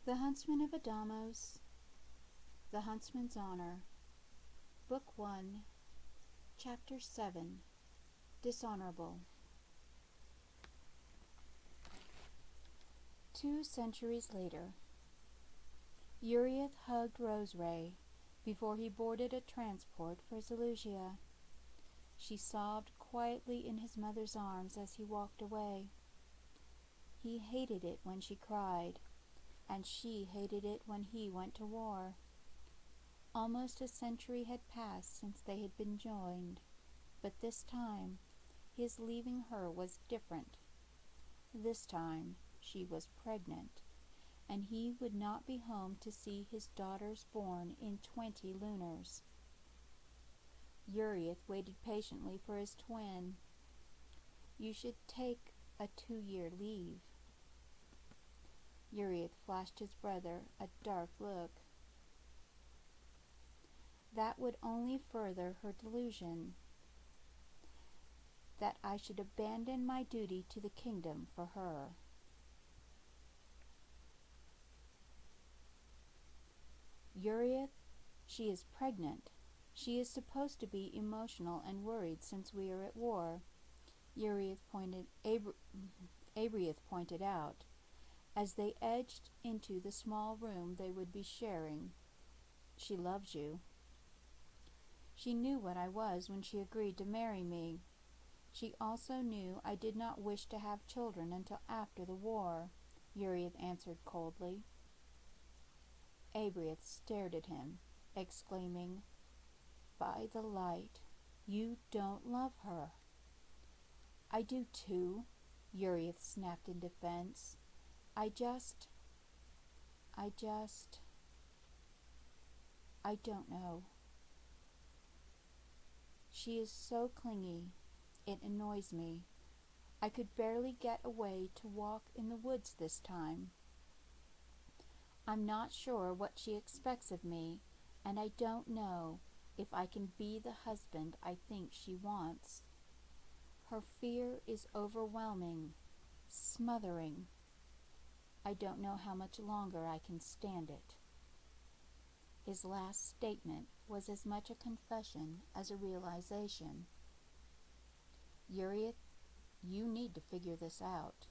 The Huntsman of Adamos, The Huntsman's Honor, Book 1, Chapter 7, Dishonorable. 2 centuries later, Yurieth hugged Roseray before he boarded a transport for Zelusia. She sobbed quietly in his mother's arms as he walked away. He hated it when she cried, and she hated it when he went to war. Almost a century had passed since they had been joined, but this time his leaving her was different. This time she was pregnant, and he would not be home to see his daughters born in 20 lunars. Yurieth waited patiently for his twin. "You should take a 2-year leave." Yurieth flashed his brother a dark look. "That would only further her delusion, that I should abandon my duty to the kingdom for her." "Yurieth, she is pregnant. She is supposed to be emotional and worried since we are at war," Yurieth pointed out, as they edged into the small room they would be sharing. "She loves you." "She knew what I was when she agreed to marry me. She also knew I did not wish to have children until after the war," Yurieth answered coldly. Abrieth stared at him, exclaiming, "By the light, you don't love her." "I do too," Yurieth snapped in defense. I don't know. She is so clingy. It annoys me. I could barely get away to walk in the woods this time. I'm not sure what she expects of me, and I don't know if I can be the husband I think she wants. Her fear is overwhelming, smothering. I don't know how much longer I can stand it." His last statement was as much a confession as a realization. "Yurieth, you need to figure this out.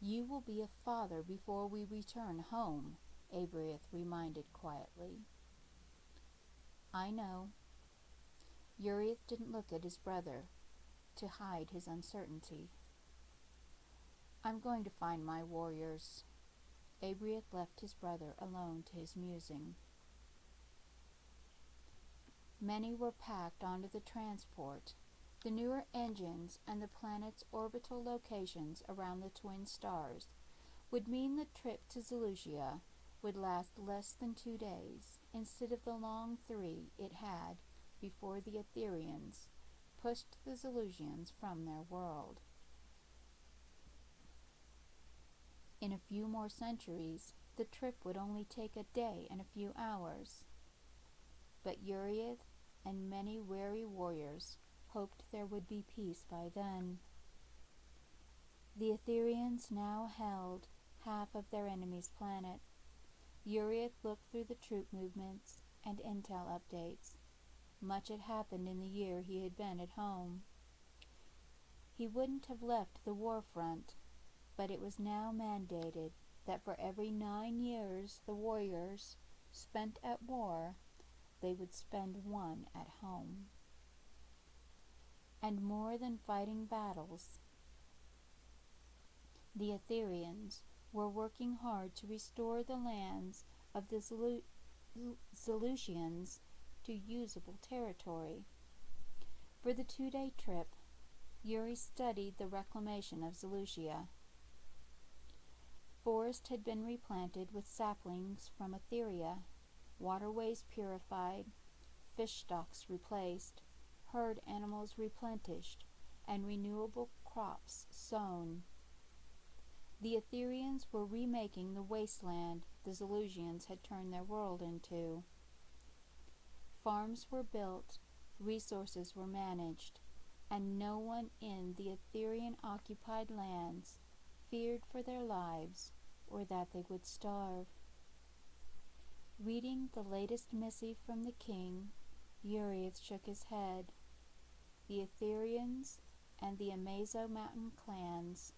You will be a father before we return home," Abrieth reminded quietly. "I know." Yurieth didn't look at his brother to hide his uncertainty. "I'm going to find my warriors." Abrieth left his brother alone to his musing. Many were packed onto the transport. The newer engines and the planet's orbital locations around the twin stars would mean the trip to Zelusia would last less than 2 days, instead of the long 3 it had before the Etherians pushed the Zelusians from their world. In a few more centuries, the trip would only take a day and a few hours. But Yurieth and many wary warriors hoped there would be peace by then. The Etherians now held half of their enemy's planet. Yurieth looked through the troop movements and intel updates. Much had happened in the year he had been at home. He wouldn't have left the war front, but it was now mandated that for every 9 years the warriors spent at war, they would spend 1 at home. And more than fighting battles, the Etherians were working hard to restore the lands of the Zelusians to usable territory. For the 2-day trip, Yuri studied the reclamation of Zelusia. Forest had been replanted with saplings from Etheria, waterways purified, fish stocks replaced, herd animals replenished, and renewable crops sown. The Etherians were remaking the wasteland the Zelusians had turned their world into. Farms were built, resources were managed, and no one in the Etherian-occupied lands feared for their lives or that they would starve. Reading the latest missive from the king, Yurieth shook his head. The Etherians and the Amazo Mountain clans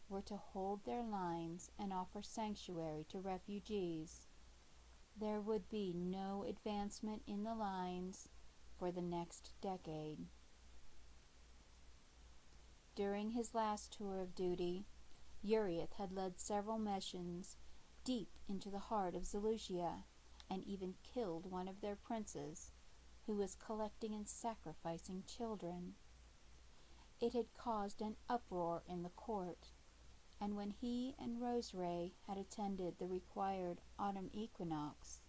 were to hold their lines and offer sanctuary to refugees. There would be no advancement in the lines for the next decade. During his last tour of duty, Yurieth had led several missions deep into the heart of Seleucia, and even killed one of their princes, who was collecting and sacrificing children. It had caused an uproar in the court, and when he and Roseray had attended the required autumn equinox,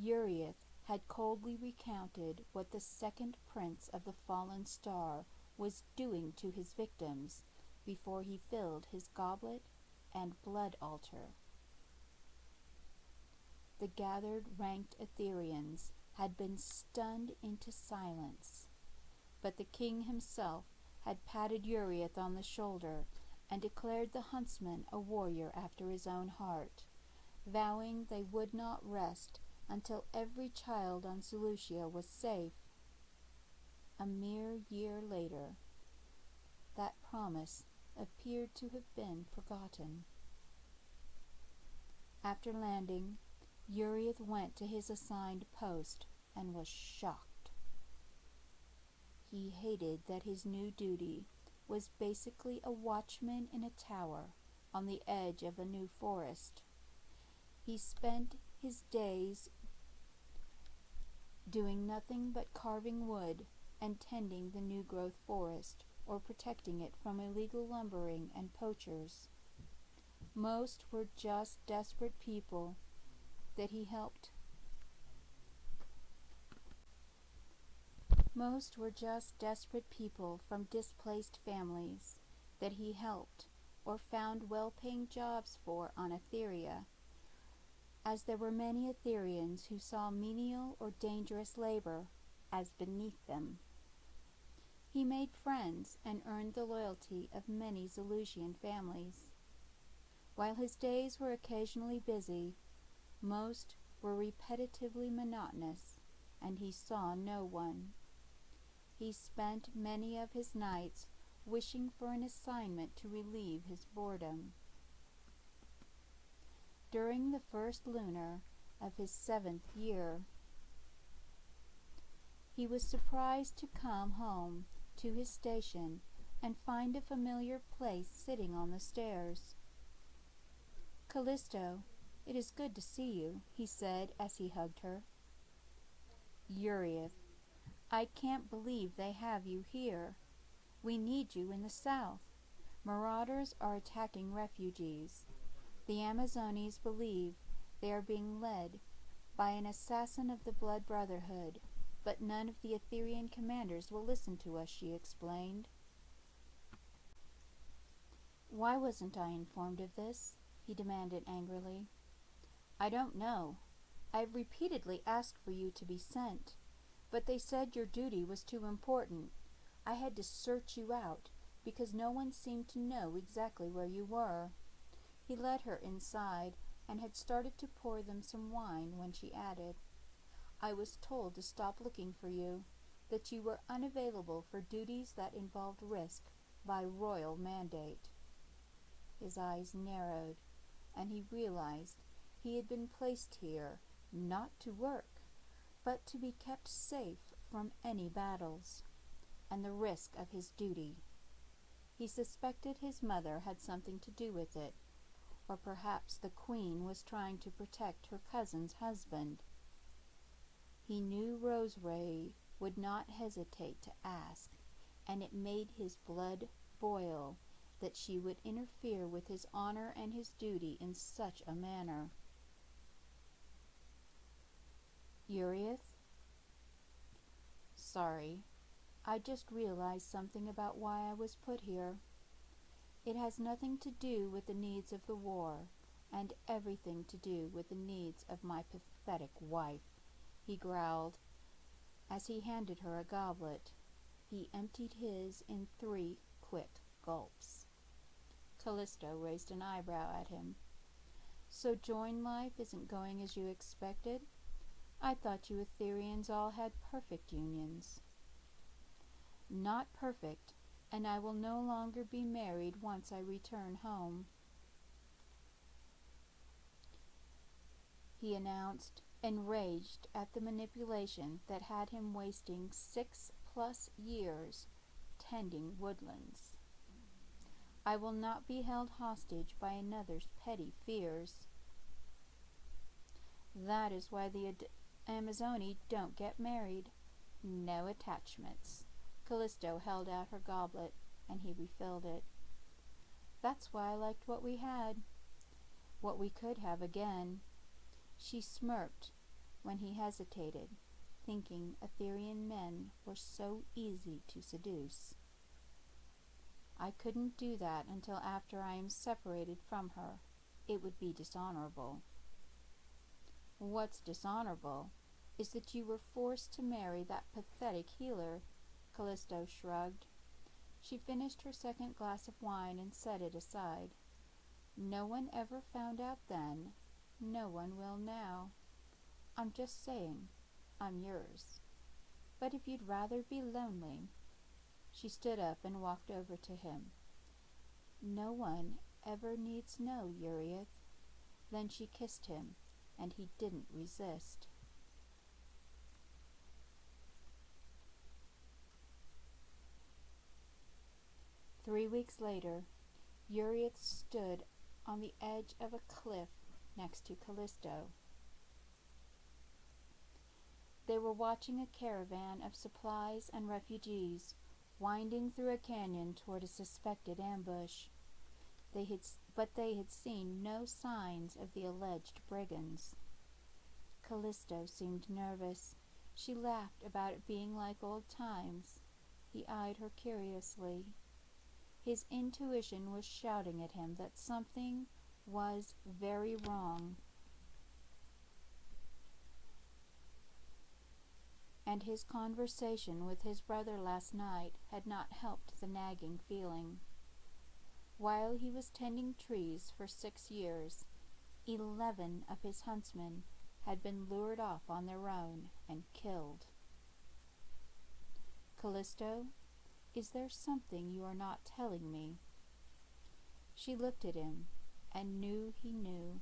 Yurieth had coldly recounted what the second prince of the fallen star was doing to his victims before he filled his goblet and blood altar. The gathered ranked Etherians had been stunned into silence, but the king himself had patted Yurieth on the shoulder and declared the Huntsman a warrior after his own heart, vowing they would not rest until every child on Seleucia was safe. A mere year later, that promise appeared to have been forgotten. After landing, Yurieth went to his assigned post and was shocked. He hated that his new duty was basically a watchman in a tower on the edge of a new forest. He spent his days doing nothing but carving wood and tending the new growth forest, or protecting it from illegal lumbering and poachers. Most were just desperate people that he helped. Most were just desperate people from displaced families that he helped or found well-paying jobs for on Etheria, as there were many Etherians who saw menial or dangerous labor as beneath them. He made friends and earned the loyalty of many Zeleucian families. While his days were occasionally busy, most were repetitively monotonous, and he saw no one. He spent many of his nights wishing for an assignment to relieve his boredom. During the first lunar of his 7th year, he was surprised to come home to his station and find a familiar place sitting on the stairs. "Callisto, it is good to see you," he said as he hugged her. "Yurieth, I can't believe they have you here. We need you in the south. Marauders are attacking refugees. The Amazones believe they are being led by an assassin of the Blood Brotherhood, but none of the Etherian commanders will listen to us," she explained. "Why wasn't I informed of this?" he demanded angrily. "I don't know. I've repeatedly asked for you to be sent, but they said your duty was too important. I had to search you out, because no one seemed to know exactly where you were." He led her inside and had started to pour them some wine when she added, "I was told to stop looking for you, that you were unavailable for duties that involved risk by royal mandate." His eyes narrowed, and he realized he had been placed here not to work, but to be kept safe from any battles, and the risk of his duty. He suspected his mother had something to do with it, or perhaps the queen was trying to protect her cousin's husband. He knew Roseray would not hesitate to ask, and it made his blood boil that she would interfere with his honor and his duty in such a manner. "Yurieth? Sorry, I just realized something about why I was put here. It has nothing to do with the needs of the war, and everything to do with the needs of my pathetic wife," he growled, as he handed her a goblet. He emptied his in 3 quick gulps. Callisto raised an eyebrow at him. So join life isn't going as you expected? I thought you Etherians all had perfect unions. Not perfect, and I will no longer be married once I return home, he announced, enraged at the manipulation that had him wasting 6+ years tending woodlands. I will not be held hostage by another's petty fears. That is why the Amazoni don't get married. No attachments. Callisto held out her goblet, and he refilled it. That's why I liked what we had. What we could have again. She smirked when he hesitated, thinking Etherian men were so easy to seduce. I couldn't do that until after I am separated from her. It would be dishonorable. What's dishonorable is that you were forced to marry that pathetic healer, Callisto shrugged. She finished her second glass of wine and set it aside. No one ever found out then. No one will now. I'm just saying, I'm yours. But if you'd rather be lonely... She stood up and walked over to him. No one ever needs know, Yurieth. Then she kissed him, and he didn't resist. Three weeks later, Yurieth stood on the edge of a cliff next to Callisto. They were watching a caravan of supplies and refugees winding through a canyon toward a suspected ambush. They had seen no signs of the alleged brigands. Callisto seemed nervous. She laughed about it being like old times. He eyed her curiously. His intuition was shouting at him that something was very wrong. And his conversation with his brother last night had not helped the nagging feeling. While he was tending trees for 6 years, 11 of his huntsmen had been lured off on their own and killed. Callisto, is there something you are not telling me? She looked at him and knew he knew,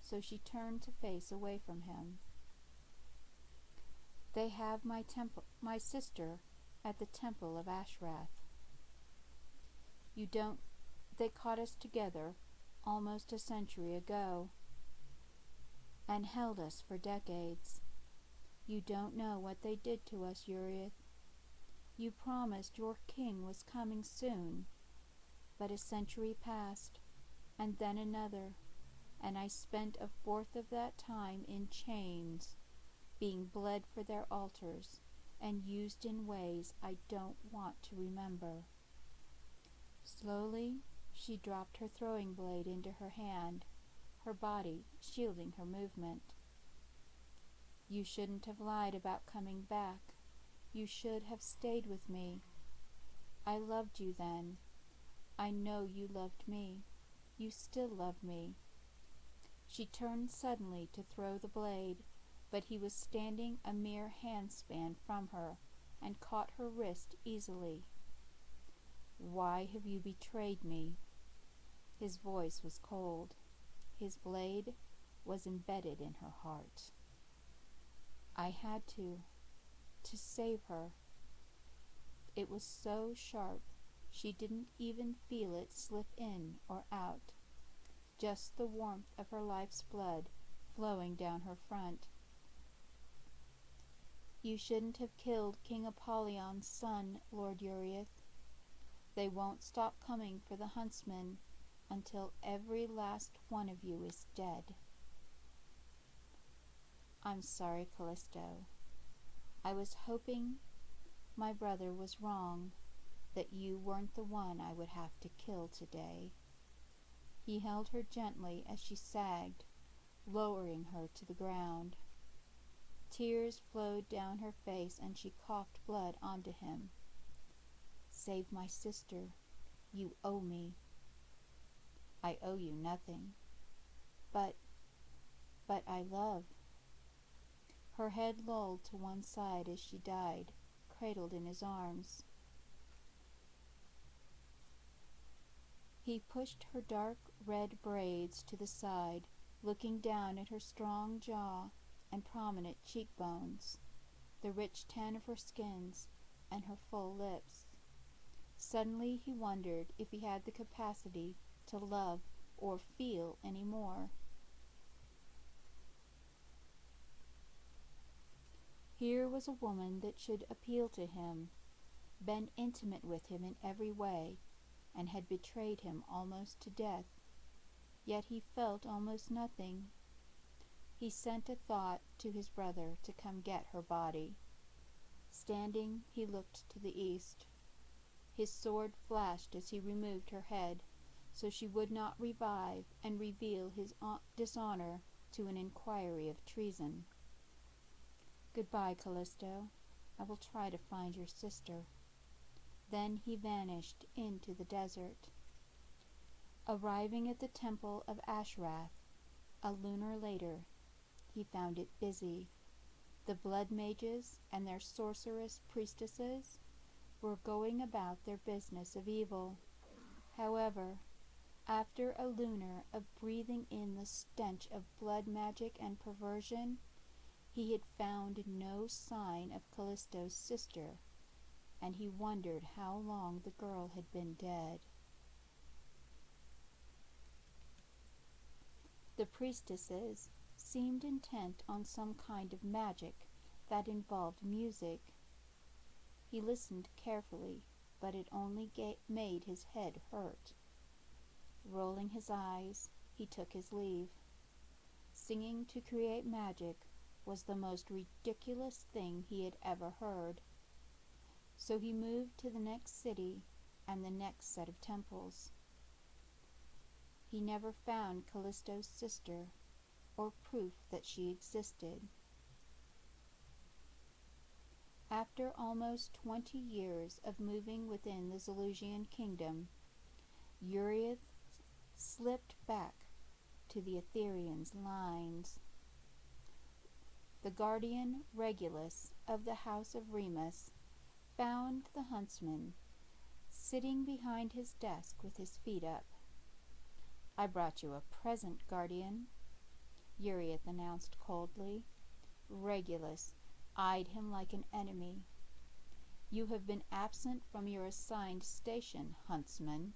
so she turned to face away from him. They have my sister at the Temple of Ashrath. They caught us together almost a century ago and held us for decades. You don't know what they did to us, Yurieth. You promised your king was coming soon, but a century passed, and then another, and I spent 1/4 of that time in chains, being bled for their altars and used in ways I don't want to remember. Slowly, she dropped her throwing blade into her hand, her body shielding her movement. You shouldn't have lied about coming back. You should have stayed with me. I loved you then. I know you loved me. You still love me. She turned suddenly to throw the blade, but he was standing a mere handspan from her and caught her wrist easily. Why have you betrayed me? His voice was cold. His blade was embedded in her heart. I had to save her. It was so sharp, she didn't even feel it slip in or out, just the warmth of her life's blood flowing down her front. You shouldn't have killed King Apollyon's son, Lord Yurieth. They won't stop coming for the Huntsman until every last one of you is dead. I'm sorry, Callisto. I was hoping my brother was wrong, that you weren't the one I would have to kill today. He held her gently as she sagged, lowering her to the ground. Tears flowed down her face and she coughed blood onto him. Save my sister. You owe me. I owe you nothing. But I love. Her head lolled to one side as she died, cradled in his arms. He pushed her dark red braids to the side, looking down at her strong jaw and prominent cheekbones, the rich tan of her skins, and her full lips. Suddenly he wondered if he had the capacity to love or feel any more. Here was a woman that should appeal to him, been intimate with him in every way, and had betrayed him almost to death. Yet he felt almost nothing. He sent a thought to his brother to come get her body. Standing, he looked to the east. His sword flashed as he removed her head, so she would not revive and reveal his dishonor to an inquiry of treason. "Goodbye, Callisto. I will try to find your sister." Then he vanished into the desert. Arriving at the temple of Ashrath, a lunar later, he found it busy. The blood mages and their sorceress priestesses were going about their business of evil. However, after a lunar of breathing in the stench of blood magic and perversion, he had found no sign of Callisto's sister, and he wondered how long the girl had been dead. The priestesses seemed intent on some kind of magic that involved music. He listened carefully, but it only made his head hurt. Rolling his eyes, he took his leave. Singing to create magic was the most ridiculous thing he had ever heard. So he moved to the next city and the next set of temples. He never found Callisto's sister, or proof that she existed. After almost 20 years of moving within the Zelusian kingdom, Yurieth slipped back to the Ethereans' lines. The guardian Regulus of the House of Adamos found the Huntsman sitting behind his desk with his feet up. "I brought you a present, Guardian," Yurieth announced coldly. Regulus eyed him like an enemy. "You have been absent from your assigned station, Huntsman."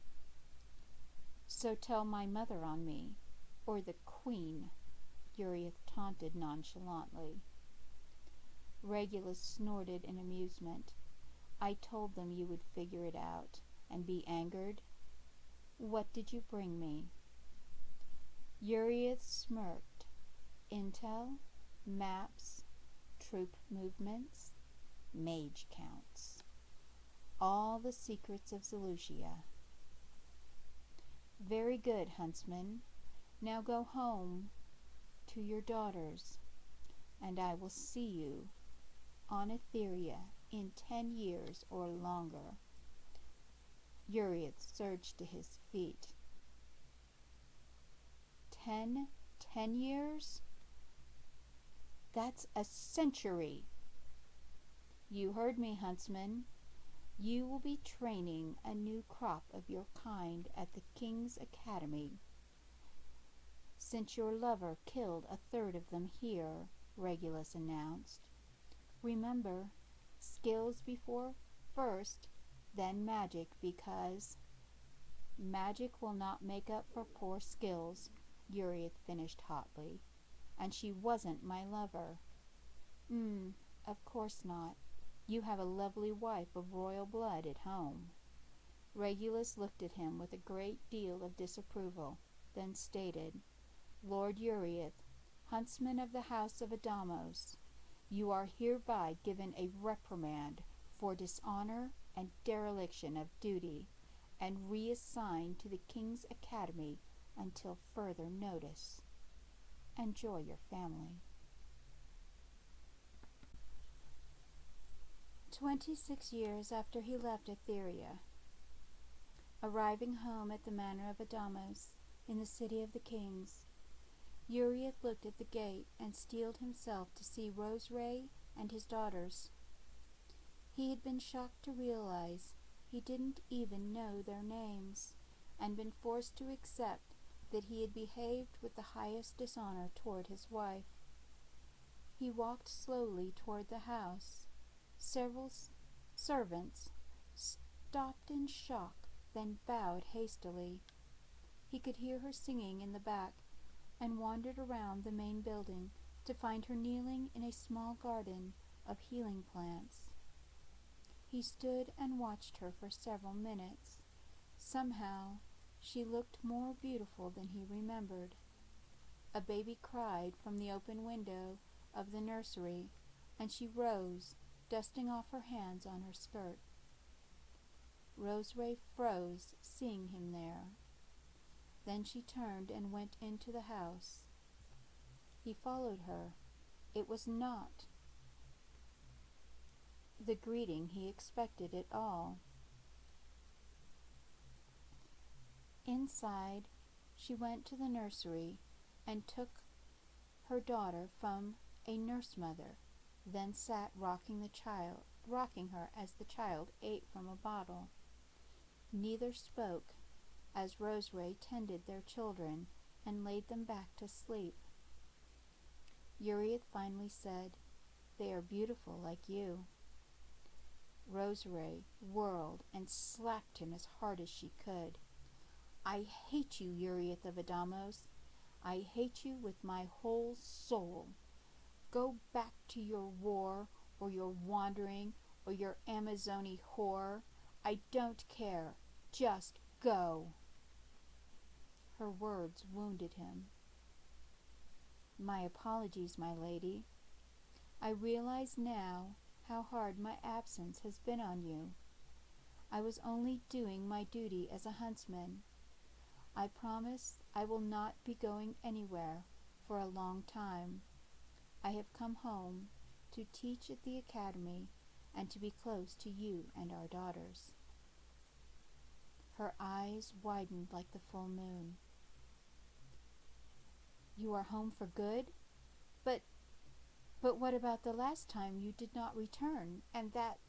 "So tell my mother on me, or the Queen," Yurieth taunted nonchalantly. Regulus snorted in amusement. "I told them you would figure it out, and be angered. What did you bring me?" Yurieth smirked. "Intel, maps, troop movements, mage counts. All the secrets of Zelusia." "Very good, Huntsman. Now go home to your daughters, and I will see you on Etheria in 10 years or longer." Yurieth surged to his feet. 10 years? That's a century. "You heard me, Huntsman. You will be training a new crop of your kind at the King's Academy. Since your lover killed a third of them here," Regulus announced. "Remember, skills before first, then magic, because—" "Magic will not make up for poor skills," Yurieth finished hotly. "And she wasn't my lover." Of course not. You have a lovely wife of royal blood at home." Regulus looked at him with a great deal of disapproval, then stated, "Lord Yurieth, Huntsman of the House of Adamos, you are hereby given a reprimand for dishonor and dereliction of duty, and reassigned to the King's Academy until further notice. Enjoy your family." 26 years after he left Etheria, arriving home at the Manor of Adamos in the City of the Kings, Yurieth looked at the gate and steeled himself to see Roseray and his daughters. He had been shocked to realize he didn't even know their names, and been forced to accept that he had behaved with the highest dishonor toward his wife. He walked slowly toward the house. Several servants stopped in shock, then bowed hastily. He could hear her singing in the back, and wandered around the main building to find her kneeling in a small garden of healing plants. He stood and watched her for several minutes. Somehow, she looked more beautiful than he remembered. A baby cried from the open window of the nursery, and she rose, dusting off her hands on her skirt. Roseray froze, seeing him there. Then she turned and went into the house. He followed her. It was not the greeting he expected at all. Inside, she went to the nursery and took her daughter from a nurse mother, then sat rocking her as the child ate from a bottle. Neither spoke as Roseray tended their children and laid them back to sleep. Yurieth finally said, "They are beautiful like you." Roseray whirled and slapped him as hard as she could. "I hate you, Yurieth of Adamos. I hate you with my whole soul. Go back to your war, or your wandering, or your Amazoni whore. I don't care. Just go." Her words wounded him. "My apologies, my lady. I realize now how hard my absence has been on you. I was only doing my duty as a huntsman. I promise I will not be going anywhere for a long time. I have come home to teach at the academy and to be close to you and our daughters." Her eyes widened like the full moon. "You are home for good? But what about the last time you did not return, and that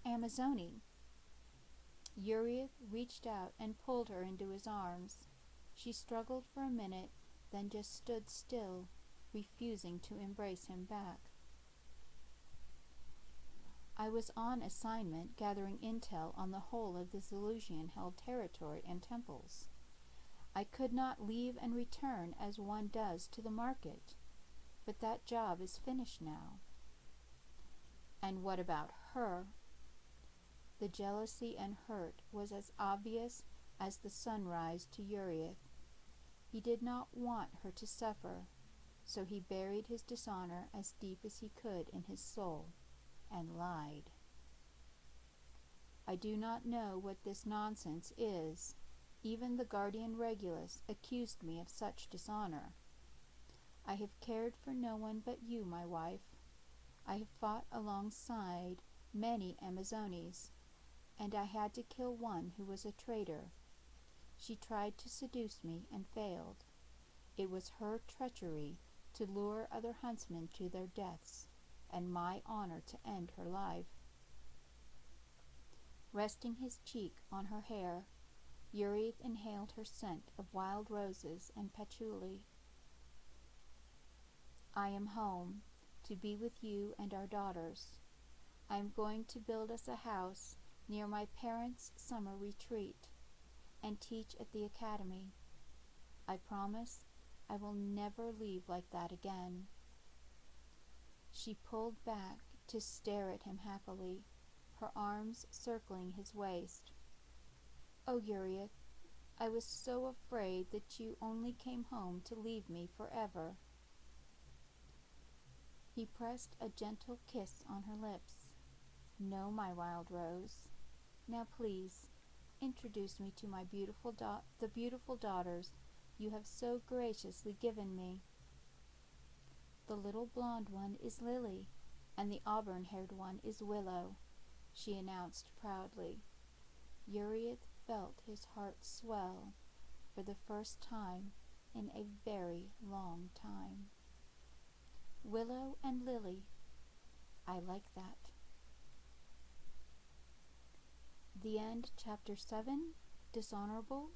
Amazoni?" Yurieth reached out and pulled her into his arms. She struggled for a minute, then just stood still, refusing to embrace him back. "I was on assignment gathering intel on the whole of the Zelusian-held territory and temples. I could not leave and return as one does to the market, but that job is finished now." "And what about her?" The jealousy and hurt was as obvious as the sunrise to Yurieth. He did not want her to suffer, so he buried his dishonor as deep as he could in his soul, and lied. "I do not know what this nonsense is. Even the guardian Regulus accused me of such dishonor. I have cared for no one but you, my wife. I have fought alongside many Amazones, and I had to kill one who was a traitor. She tried to seduce me and failed. It was her treachery to lure other huntsmen to their deaths, and my honor to end her life." Resting his cheek on her hair, Yurieth inhaled her scent of wild roses and patchouli. "I am home, to be with you and our daughters. I am going to build us a house near my parents' summer retreat, and teach at the academy. I promise I will never leave like that again." She pulled back to stare at him happily, her arms circling his waist. "Oh, Yurieth, I was so afraid that you only came home to leave me forever." He pressed a gentle kiss on her lips. "No, my wild rose. Now please, introduce me to my the beautiful daughters you have so graciously given me." "The little blonde one is Lily, and the auburn-haired one is Willow," she announced proudly. Yurieth felt his heart swell for the first time in a very long time. Willow and Lily. I like that. The end, Chapter 7, Dishonorable,